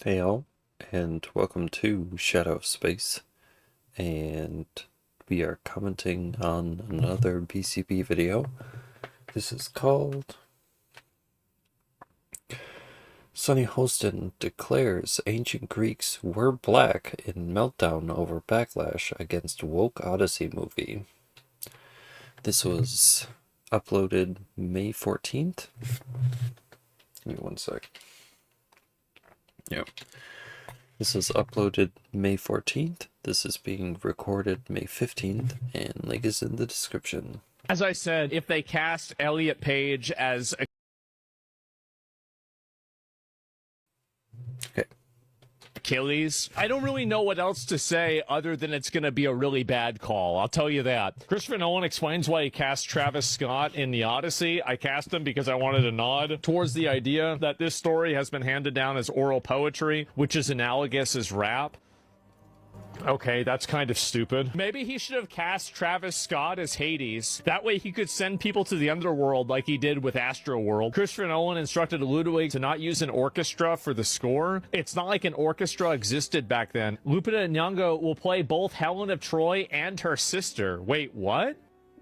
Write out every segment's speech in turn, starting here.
Hey all, and welcome to Shadow of Space, and we are commenting on another BCB video. This is called Sonny Hostin declares ancient Greeks were black in meltdown over backlash against woke Odyssey movie. This was uploaded May 14th. Give me one sec. Yep. This was uploaded May 14th. This is being recorded May 15th, and link is in the description. As I said, if they cast Elliot Page as Okay. Achilles, I don't really know what else to say other than it's going to be a really bad call. I'll tell you that. Christopher Nolan explains why he cast Travis Scott in the Odyssey. I cast him because I wanted a nod towards the idea that this story has been handed down as oral poetry, which is analogous as rap. Okay, that's kind of stupid. Maybe he should have cast Travis Scott as Hades. That way he could send people to the underworld like he did with Astroworld. Christopher Nolan instructed Ludwig to not use an orchestra for the score. It's not like an orchestra existed back then. Lupita Nyong'o will play both Helen of Troy and her sister. Wait, what?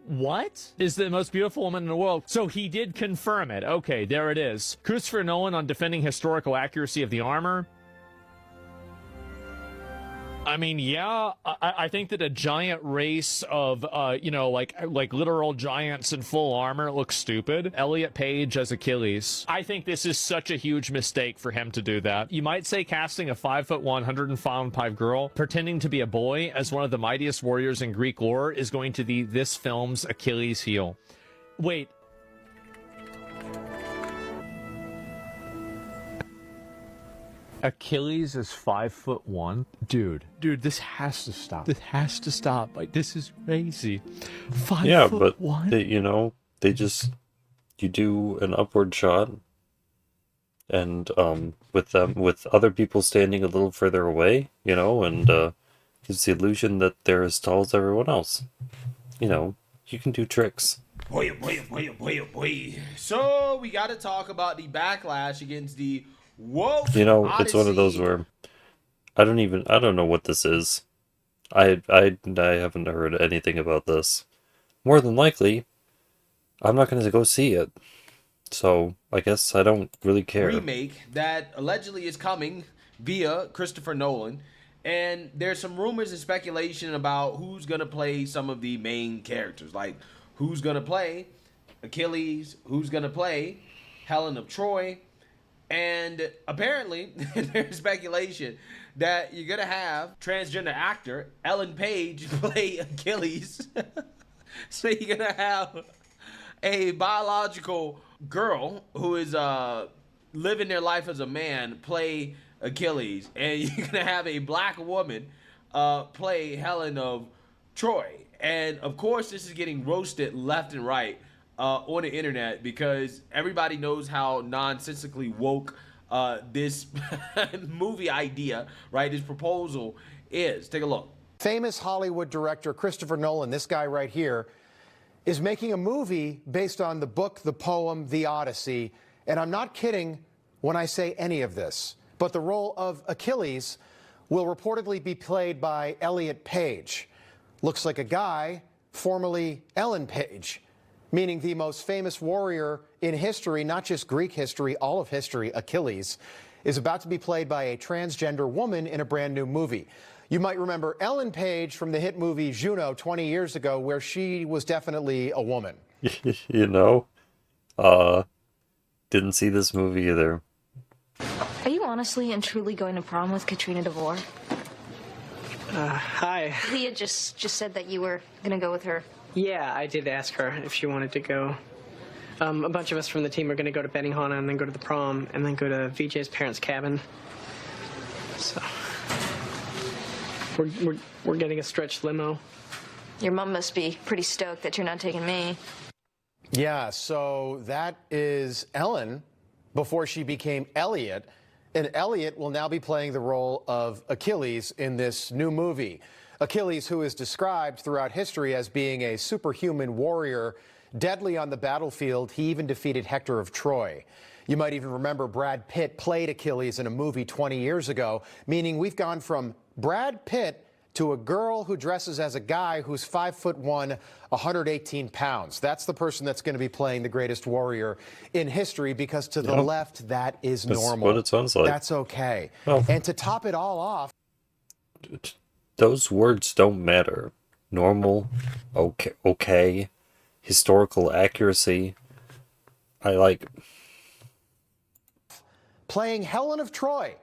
What is the most beautiful woman in the world? So he did confirm it. Okay, there it is. Christopher Nolan on defending historical accuracy of the armor. I mean, yeah, I think that a giant race of, like literal giants in full armor looks stupid. Elliot Page as Achilles. I think this is such a huge mistake for him to do that. You might say casting a 5'1", 105-pound girl pretending to be a boy as one of the mightiest warriors in Greek lore is going to be this film's Achilles heel. Wait. Achilles is 5'1". Dude, this has to stop. This has to stop. Like, this is crazy. 5'1". Yeah, but you do an upward shot, and with other people standing a little further away, and gives the illusion that they're as tall as everyone else. You can do tricks. Boy. So we got to talk about the backlash against the woke Odyssey. It's one of those where I don't know what this is. I haven't heard anything about this. More than likely, I'm not going to go see it. So I guess I don't really care. Remake that allegedly is coming via Christopher Nolan. And there's some rumors and speculation about who's going to play some of the main characters. Like, who's going to play Achilles, who's going to play Helen of Troy. And apparently, there's speculation that you're going to have transgender actor Ellen Page play Achilles. So you're going to have a biological girl who is living their life as a man play Achilles. And you're going to have a black woman play Helen of Troy. And, of course, this is getting roasted left and right on the internet because everybody knows how nonsensically woke this movie idea, right, this proposal is. Take a look. Famous Hollywood director Christopher Nolan, this guy right here, is making a movie based on the book, the poem, The Odyssey. And I'm not kidding when I say any of this. But the role of Achilles will reportedly be played by Elliot Page. Looks like a guy, formerly Ellen Page, meaning the most famous warrior in history, not just Greek history, all of history, Achilles, is about to be played by a transgender woman in a brand new movie. You might remember Ellen Page from the hit movie Juno 20 years ago, where she was definitely a woman. Didn't see this movie either. Are you honestly and truly going to prom with Katrina DeVore? Hi. Leah just said that you were going to go with her. Yeah, I did ask her if she wanted to go. A bunch of us from the team are going to go to Benihana and then go to the prom and then go to VJ's parents' cabin. So we're getting a stretched limo. Your mom must be pretty stoked that you're not taking me. Yeah, so that is Ellen before she became Elliot. And Elliot will now be playing the role of Achilles in this new movie. Achilles, who is described throughout history as being a superhuman warrior, deadly on the battlefield. He even defeated Hector of Troy. You might even remember Brad Pitt played Achilles in a movie 20 years ago, meaning we've gone from Brad Pitt to a girl who dresses as a guy who's 5'1", 118 pounds. That's the person that's going to be playing the greatest warrior in history, because to the left, that is normal. That's what it sounds like. That's okay. Well, and to top it all off, those words don't matter. Normal, okay, historical accuracy. I like playing Helen of Troy,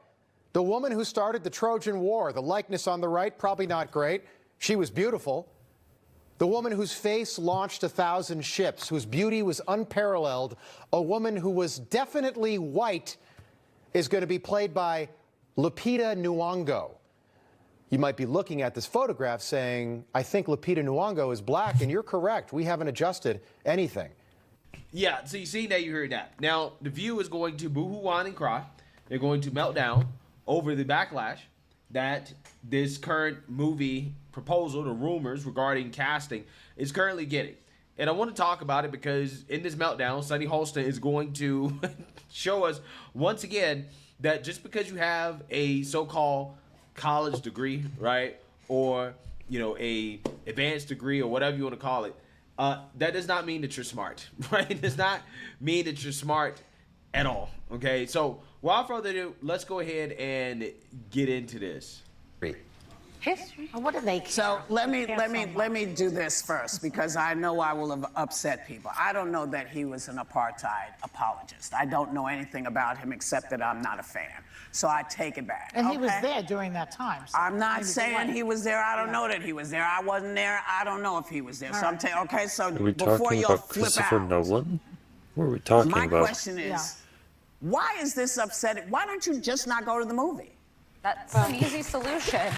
the woman who started the Trojan War. The likeness on the right, probably not great. She was beautiful. The woman whose face launched 1,000 ships, whose beauty was unparalleled, a woman who was definitely white, is going to be played by Lupita Nyong'o. You might be looking at this photograph saying, I think Lupita Nyong'o is black, and you're correct. We haven't adjusted anything. Yeah, so you see that, you heard that. Now, the View is going to boohoo, whine, and cry. They're going to melt down over the backlash that this current movie proposal, the rumors regarding casting, is currently getting. And I want to talk about it because in this meltdown, Sunny Hostin is going to show us once again that just because you have a so-called college degree, right, or a advanced degree or whatever you want to call it, that does not mean that you're smart, right? It does not mean that you're smart at all. Okay, so without further ado, let's go ahead and get into this. History? What do they care? So let me do this first, because I know I will have upset people. I don't know that he was an apartheid apologist. I don't know anything about him except that I'm not a fan. So I take it back. And he was there during that time. So I'm not saying he was there. I don't know that he was there. I wasn't there. I don't know if he was there. So I'm saying, okay, so are we before talking y'all about flip Christopher out, Nolan? What are we talking my about? question is, why is this upsetting? Why don't you just not go to the movie? That's an easy solution.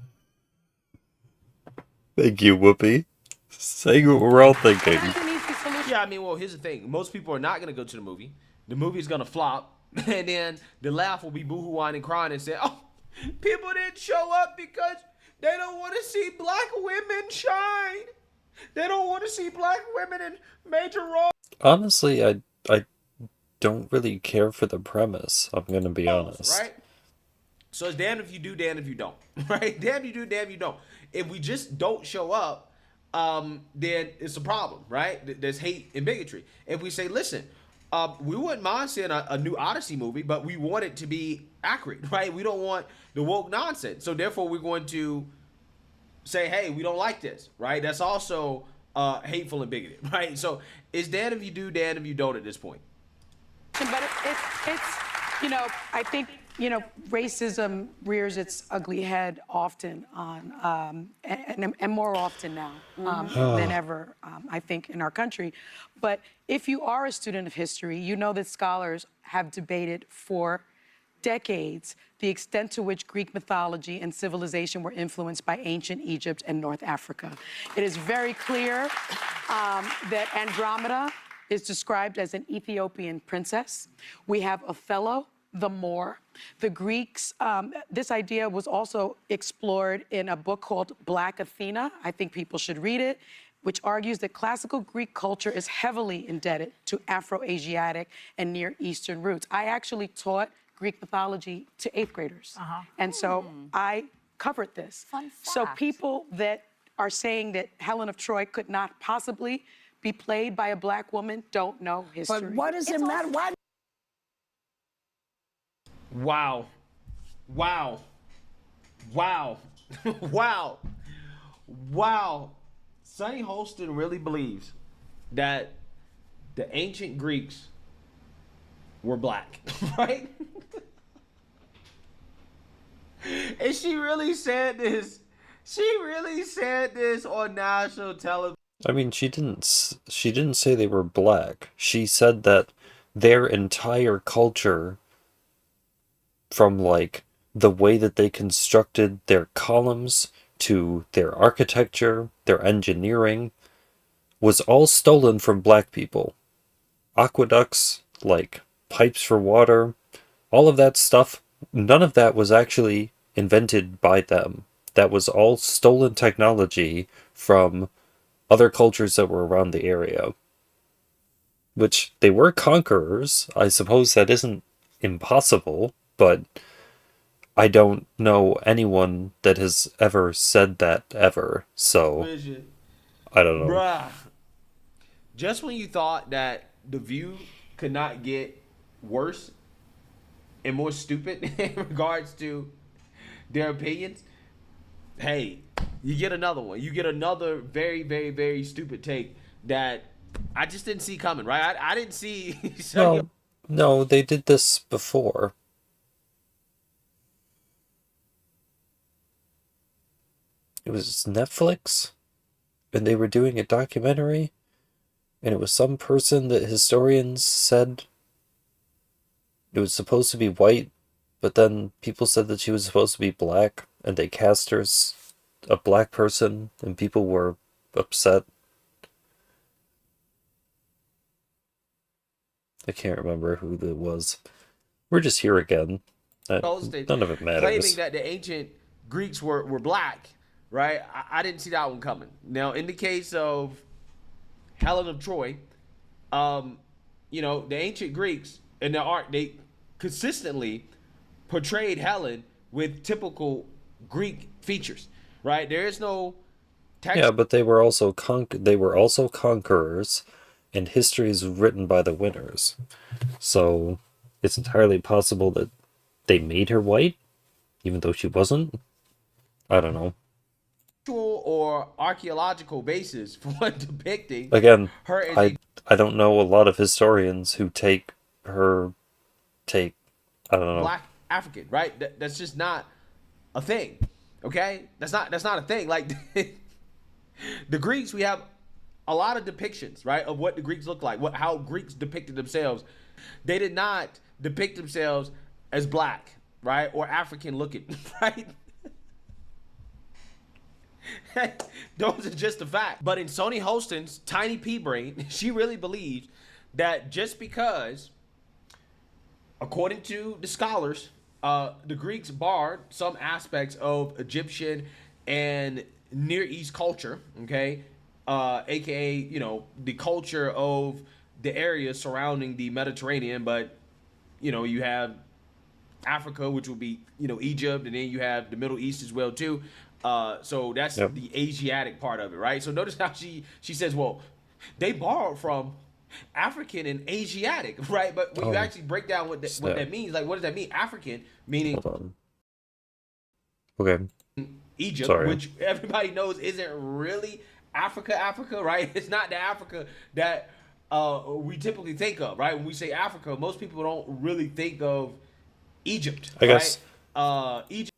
Thank you, Whoopi. Saying what we're all thinking. Yeah, I mean, well, here's the thing. Most people are not going to go to the movie. The movie's going to flop. And then the laugh will be boohoo, whining, crying and say, oh, people didn't show up because they don't want to see black women shine. They don't want to see black women in major roles. Honestly, I don't really care for the premise. I'm going to be honest. Right? So it's damned if you do, damned if you don't. Right? Damn you do, damn you don't. If we just don't show up, then it's a problem, right? There's hate and bigotry. If we say, listen, we wouldn't mind seeing a new Odyssey movie, but we want it to be accurate, right? We don't want the woke nonsense. So therefore, we're going to say, hey, we don't like this, right? That's also hateful and bigoted, right? So it's damned if you do, damned if you don't at this point. But it's I think, racism rears its ugly head often on, and more often now than ever, I think, in our country. But if you are a student of history, you know that scholars have debated for decades the extent to which Greek mythology and civilization were influenced by ancient Egypt and North Africa. It is very clear that Andromeda is described as an Ethiopian princess. We have Othello, the Moor. The Greeks, this idea was also explored in a book called Black Athena. I think people should read it, which argues that classical Greek culture is heavily indebted to Afro-Asiatic and Near Eastern roots. I actually taught Greek mythology to 8th graders. And so I covered this. Fun fact. So people that are saying that Helen of Troy could not possibly be played by a black woman don't know history. But what does it matter? Why? Wow. Wow. Wow. Wow. Wow. Sunny Hostin really believes that the ancient Greeks were black, right? And she really said this. She really said this on national television. I mean, she didn't say they were black. She said that their entire culture, from like the way that they constructed their columns to their architecture, their engineering, was all stolen from black people. Aqueducts, like pipes for water, all of that stuff, none of that was actually invented by them. That was all stolen technology from other cultures that were around the area. which they were conquerors. I suppose that isn't impossible, but I don't know anyone that has ever said that ever. So I don't know. Bruh. Just when you thought that The View could not get worse and more stupid in regards to their opinions, hey, you get another one. You get another very, very, very stupid take that I just didn't see coming, right? I didn't see. Well, no, they did this before. It was Netflix, and they were doing a documentary, and it was some person that historians said it was supposed to be white, but then people said that she was supposed to be black, and they cast her as a black person, and people were upset. I can't remember who that was. We're just here again. None of it matters. Claiming that the ancient Greeks were black, right? I didn't see that one coming. Now, in the case of Helen of Troy, you know, the ancient Greeks in their art, they consistently portrayed Helen with typical Greek features, right? There is no text. Yeah, but they were also conquerors, and history is written by the winners. So it's entirely possible that they made her white, even though she wasn't. I don't know. Or archaeological basis for depicting Again, her as I don't know a lot of historians who take I don't know. black African, right? That's just not a thing. Okay? That's not a thing. Like the Greeks, we have a lot of depictions, right, of what the Greeks look like, how Greeks depicted themselves. They did not depict themselves as black, right, or African looking, right? Those are just a fact. But in Sony Hostin's tiny pea brain, she really believes that just because, according to the scholars, the Greeks borrowed some aspects of Egyptian and Near East culture, okay, aka, you know, the culture of the area surrounding the Mediterranean, but, you know, you have Africa, which would be, you know, Egypt, and then you have the Middle East as well too. So that's the Asiatic part of it, right? So notice how she says, well, they borrowed from African and Asiatic, right? But when you actually break down what that means, like, what does that mean? African meaning Okay. Egypt, Sorry. which everybody knows isn't really Africa, right? It's not the Africa that we typically think of, right? When we say Africa, most people don't really think of Egypt. I guess. Egypt.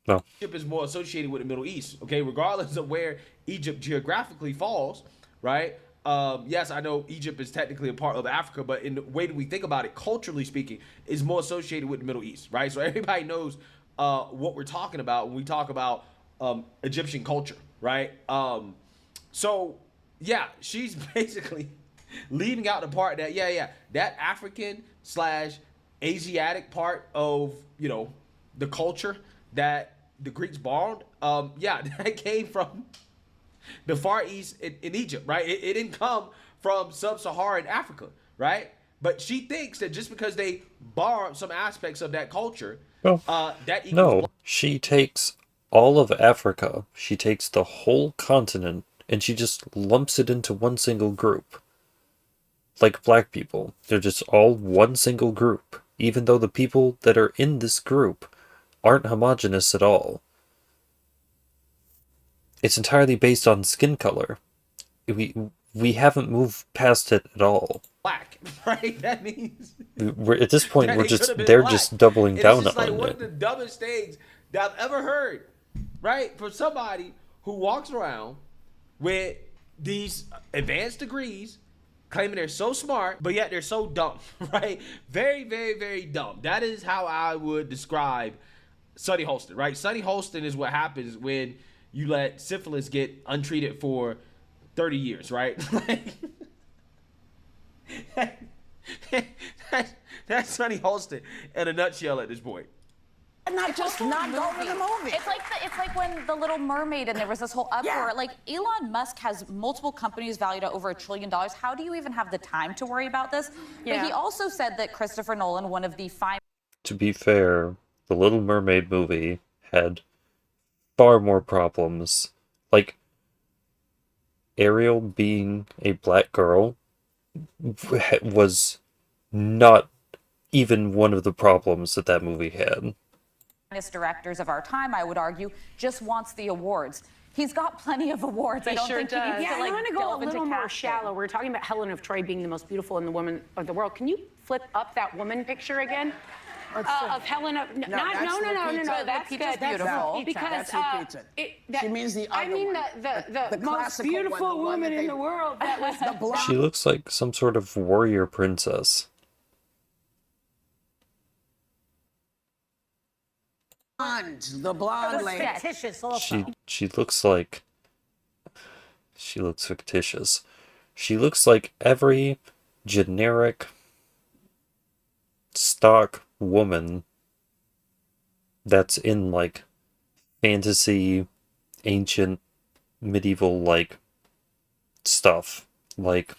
No. Egypt is more associated with the Middle East, okay? Regardless of where Egypt geographically falls, right? Yes, I know Egypt is technically a part of Africa, but in the way that we think about it, culturally speaking, is more associated with the Middle East, right? So everybody knows what we're talking about when we talk about Egyptian culture, right? So, yeah, she's basically leaving out the part that, that African / Asiatic part of, you know, the culture that the Greeks borrowed, that came from the Far East in Egypt, right? It didn't come from sub-Saharan Africa, right? But she thinks that just because they borrowed some aspects of that culture, that equals she takes all of Africa, she takes the whole continent, and she just lumps it into one single group. Like black people, they're just all one single group, even though the people that are in this group aren't homogenous at all. It's entirely based on skin color. We haven't moved past it at all. Black, right? That means we're at this point they're just doubling down on it. One of the dumbest things that I've ever heard, right? For somebody who walks around with these advanced degrees, claiming they're so smart, but yet they're so dumb, right? Very, very, very dumb. That is how I would describe Sunny Hostin, right? Sunny Hostin is what happens when you let syphilis get untreated for 30 years, right? That's Sunny Hostin in a nutshell at this point. I'm not can't just not go to the movie. It's like when The Little Mermaid and there was this whole uproar. Yeah. Like Elon Musk has multiple companies valued at over $1 trillion. How do you even have the time to worry about this? Yeah. But he also said that Christopher Nolan, one of the To be fair, the Little Mermaid movie had far more problems. Like, Ariel being a black girl was not even one of the problems that that movie had. finest directors of our time, I would argue, just wants the awards. He's got plenty of awards. I don't sure think does. he needs Yeah, to, like, I want to go a delve into little more casting. shallow. We're talking about Helen of Troy being the most beautiful and the woman of the world. Can you flip up that woman picture again? Of Helen of that's no. That's Lupita's good. beautiful. Because That's Lupita. She means the I other mean one. the most classical one, beautiful the one woman that in they- the world. That was The blonde. She looks like some sort of warrior princess. The blonde lady. Fictitious also. She looks like... She looks fictitious. She looks like every generic stock woman that's in, like, fantasy, ancient, medieval, like, stuff. Like,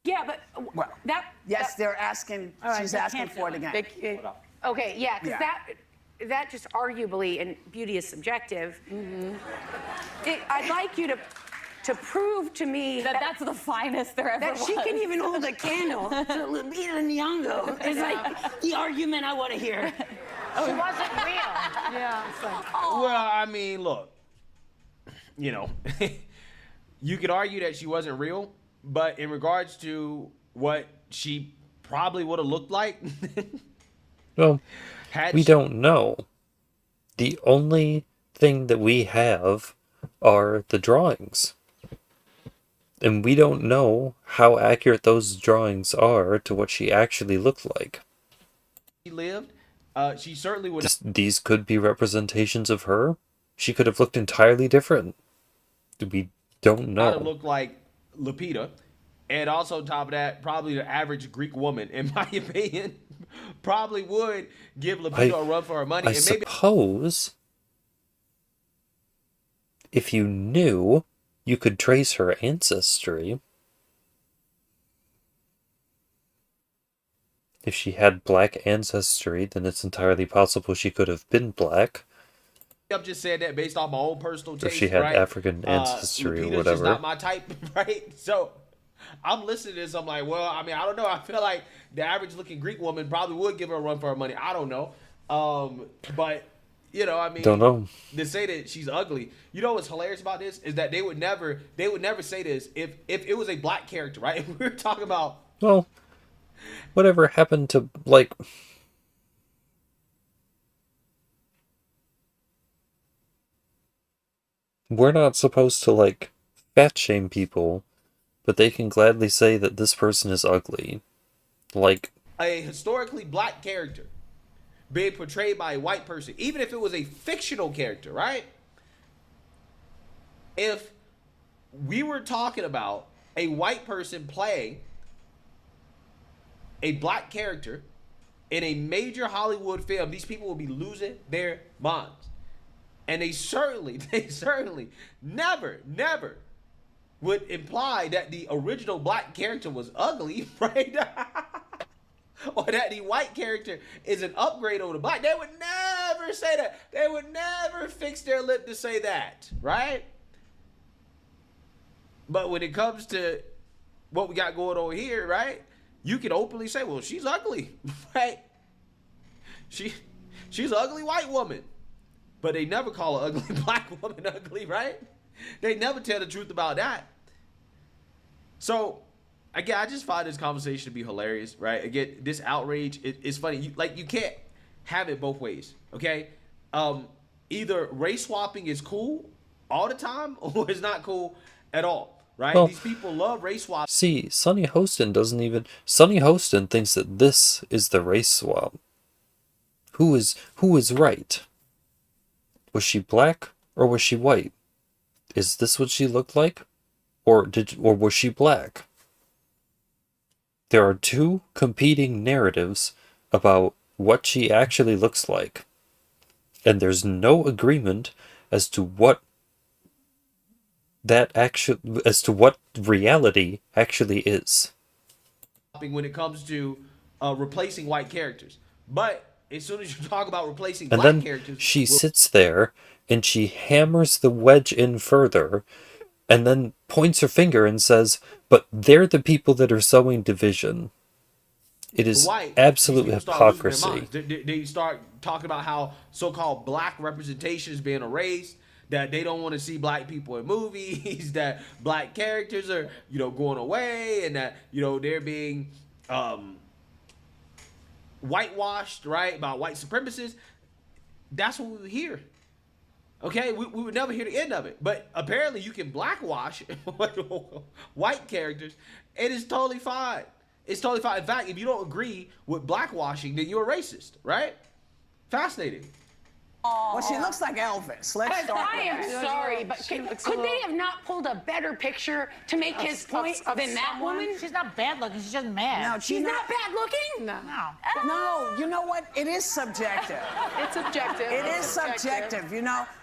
yeah, but Well, that Yes, they're asking. right, She's they asking can't for do it it. again. okay, yeah, because Yeah. that just arguably, and beauty is subjective. I'd like you to prove to me That's the finest there ever that was. she can even hold a candle to Lupita Nyong'o. It's like the argument I want to hear. She wasn't real. Yeah, it's like, Well, I mean, look, you know, you could argue that she wasn't real, but in regards to what she probably would have looked like, well, had we she- don't know. The only thing that we have are the drawings. And we don't know how accurate those drawings are to what she actually looked like. she lived, she certainly would These could be representations of her. She could have looked entirely different. We don't not have know. looked like Lupita. And also, on top of that, probably the average Greek woman, in my opinion, probably would give Lupita a run for her money. I And maybe suppose if you knew, you could trace her ancestry. If she had black ancestry, then it's entirely possible she could have been black. I'm just saying that based off my own personal taste. If she had right? African ancestry or Lupita's whatever. just not my type, right? So I'm listening to this. I'm like, well, I mean, I don't know. I feel like the average looking Greek woman probably would give her a run for her money. I don't know. But you know, I mean, Don't know. to say that she's ugly. You know what's hilarious about this is that they would never say this if it was a black character, right? If we were talking about Well, whatever happened to, like... We're not supposed to, like, fat shame people, but they can gladly say that this person is ugly. Like, a historically black character being portrayed by a white person, even if it was a fictional character, right? If we were talking about a white person playing a black character in a major Hollywood film, these people will be losing their minds. And they certainly never would imply that the original black character was ugly, right? Or that the white character is an upgrade over the black. They would never say that. They would never fix their lip to say that, right? But when it comes to what we got going on here, right? You can openly say, well, she's ugly, right? She's an ugly white woman. But they never call an ugly black woman ugly, right? They never tell the truth about that. So, again, I just find this conversation to be hilarious, right? Again, this outrage is funny. You can't have it both ways, okay? Either race swapping is cool all the time or it's not cool at all, right? Well, these people love race swapping. see, Sonny Hostin doesn't even... Sonny Hostin thinks that this is the race swap. Who is right? Was she black or was she white? Is this what she looked like? Or was she black? There are two competing narratives about what she actually looks like. And there's no agreement as to what reality actually is. When it comes to replacing white characters. But as soon as you talk about replacing And black then characters, she sits there and she hammers the wedge in further and then points her finger and says, but they're the people that are sowing division. It is absolute hypocrisy. They start talking about how so-called black representation is being erased, that they don't want to see black people in movies, that black characters are, going away, and that, they're being whitewashed, right, by white supremacists. That's what we would hear. Okay, we would never hear the end of it. But apparently you can blackwash white characters. It is totally fine. It's totally fine. In fact, if you don't agree with blackwashing, then you're a racist, right? Fascinating. Well, she looks like Elvis. Let's start I am sorry, but could they have not pulled a better picture to make his point than that woman? She's not bad looking. She's just mad. No, She's not bad looking? No. No, you know what? It is subjective. It's subjective. It is subjective,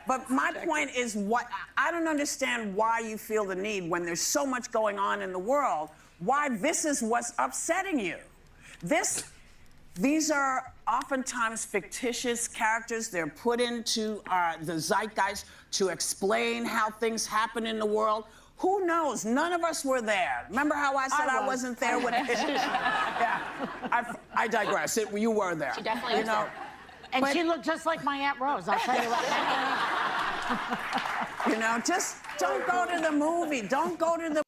But my point is, what I don't understand why you feel the need when there's so much going on in the world, why this is what's upsetting you. These are oftentimes fictitious characters. They're put into the zeitgeist to explain how things happen in the world. Who knows? None of us were there. Remember how I said I wasn't there with it? Yeah, I digress. You were there. She definitely was there. And she looked just like my Aunt Rose, I'll tell you what. Just don't go to the movie. Don't go to the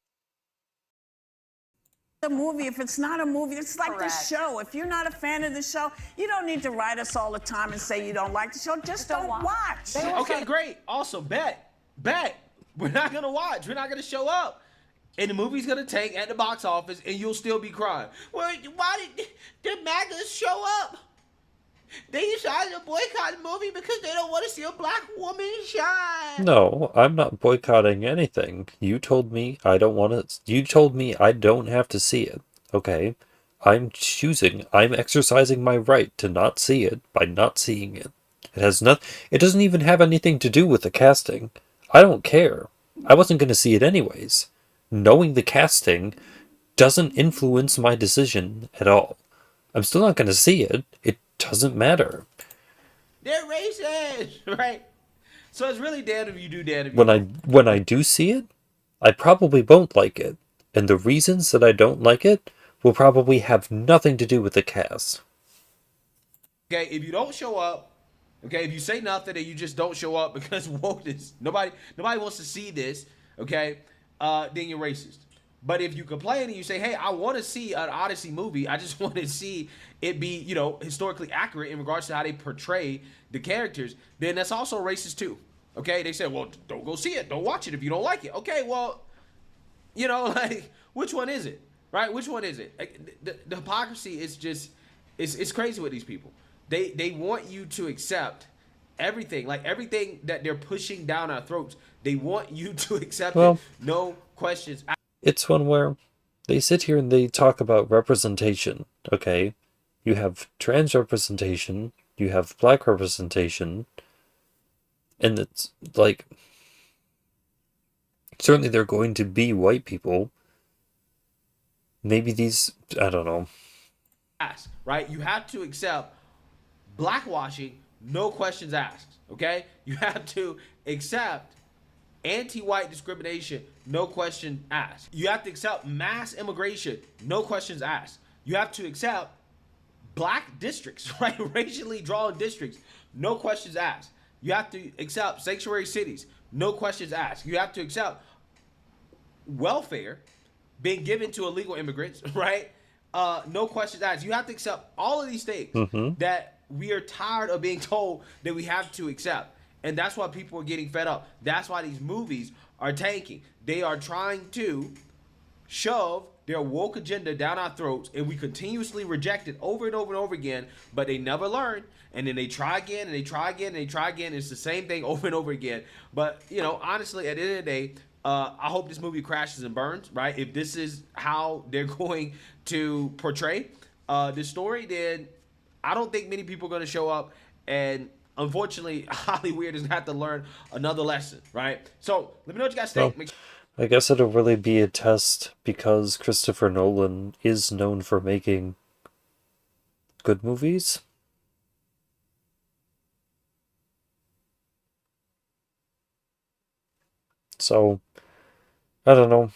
movie if it's not a movie. It's like the show. If you're not a fan of the show, you don't need to write us all the time and say you don't like the show. Just don't watch. Okay, great. Also, bet. We're not going to watch. We're not going to show up. And the movie's going to tank at the box office, and you'll still be crying. Well, why did the MAGAs show up? They decided to boycott the movie because they don't want to see a black woman shine. No, I'm not boycotting anything. You told me I don't want to. You told me I don't have to see it. Okay, I'm exercising my right to not see it by not seeing it. It doesn't even have anything to do with the casting. I don't care. I wasn't going to see it anyways. Knowing the casting doesn't influence my decision at all. I'm still not going to see it. It doesn't matter. They're racist, right? So it's really damned if you do, damned if you don't. When I do see it, I probably won't like it. And the reasons that I don't like it will probably have nothing to do with the cast. Okay, if you don't show up, okay, if you say nothing and you just don't show up because wokeness, nobody wants to see this, okay, then you're racist. But if you complain and you say, hey, I want to see an Odyssey movie, I just want to see it be, historically accurate in regards to how they portray the characters, then that's also racist too. Okay? They say, well, don't go see it. Don't watch it if you don't like it. Okay, well, which one is it? Right? Which one is it? The hypocrisy is just, it's crazy with these people. They want you to accept everything, like everything that they're pushing down our throats. They want you to accept it. No questions. It's one where they sit here and they talk about representation, okay? You have trans representation, you have black representation, and it's like, certainly there are going to be white people. Maybe these, I don't know. Right? You have to accept blackwashing, no questions asked, okay? You have to accept anti-white discrimination, no question asked. You have to accept mass immigration, no questions asked. You have to accept black districts, right? Racially drawn districts, no questions asked. You have to accept sanctuary cities, no questions asked. You have to accept welfare being given to illegal immigrants, right? No questions asked. You have to accept all of these things that we are tired of being told that we have to accept. And that's why people are getting fed up. That's why these movies are tanking. They are trying to shove their woke agenda down our throats, and we continuously reject it over and over and over again, but they never learn. And then they try again, and they try again, and they try again. It's the same thing over and over again. But, honestly, at the end of the day, I hope this movie crashes and burns, right? If this is how they're going to portray this story, then I don't think many people are going to show up. And unfortunately, Holly Weird is gonna have to learn another lesson, right? So let me know what you guys Well, think. Make I guess it'll really be a test because Christopher Nolan is known for making good movies. So, I don't know.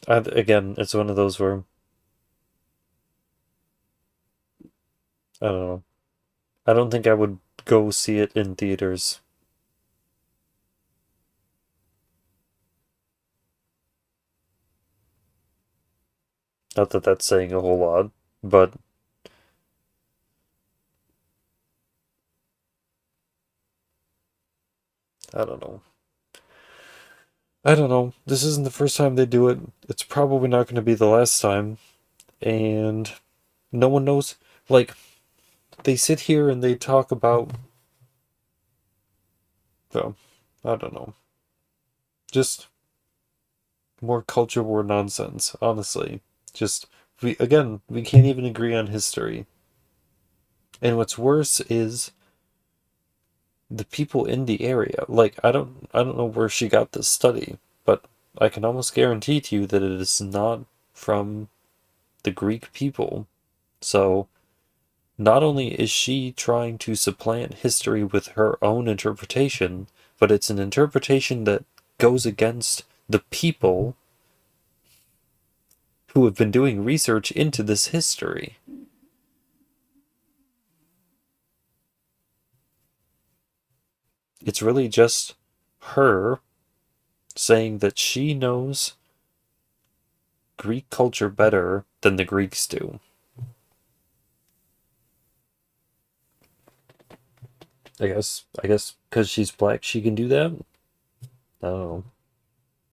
Again, it's one of those where I don't know. I don't think I would go see it in theaters. Not that that's saying a whole lot, but I don't know. I don't know. This isn't the first time they do it. It's probably not going to be the last time. And no one knows. Like, they sit here and they talk about. So, I don't know. Just more culture war nonsense, honestly. Just, we can't even agree on history. And what's worse is the people in the area. Like, I don't know where she got this study, but I can almost guarantee to you that it is not from the Greek people. So, not only is she trying to supplant history with her own interpretation, but it's an interpretation that goes against the people who have been doing research into this history. It's really just her saying that she knows Greek culture better than the Greeks do. I guess because she's black, she can do that. I don't know.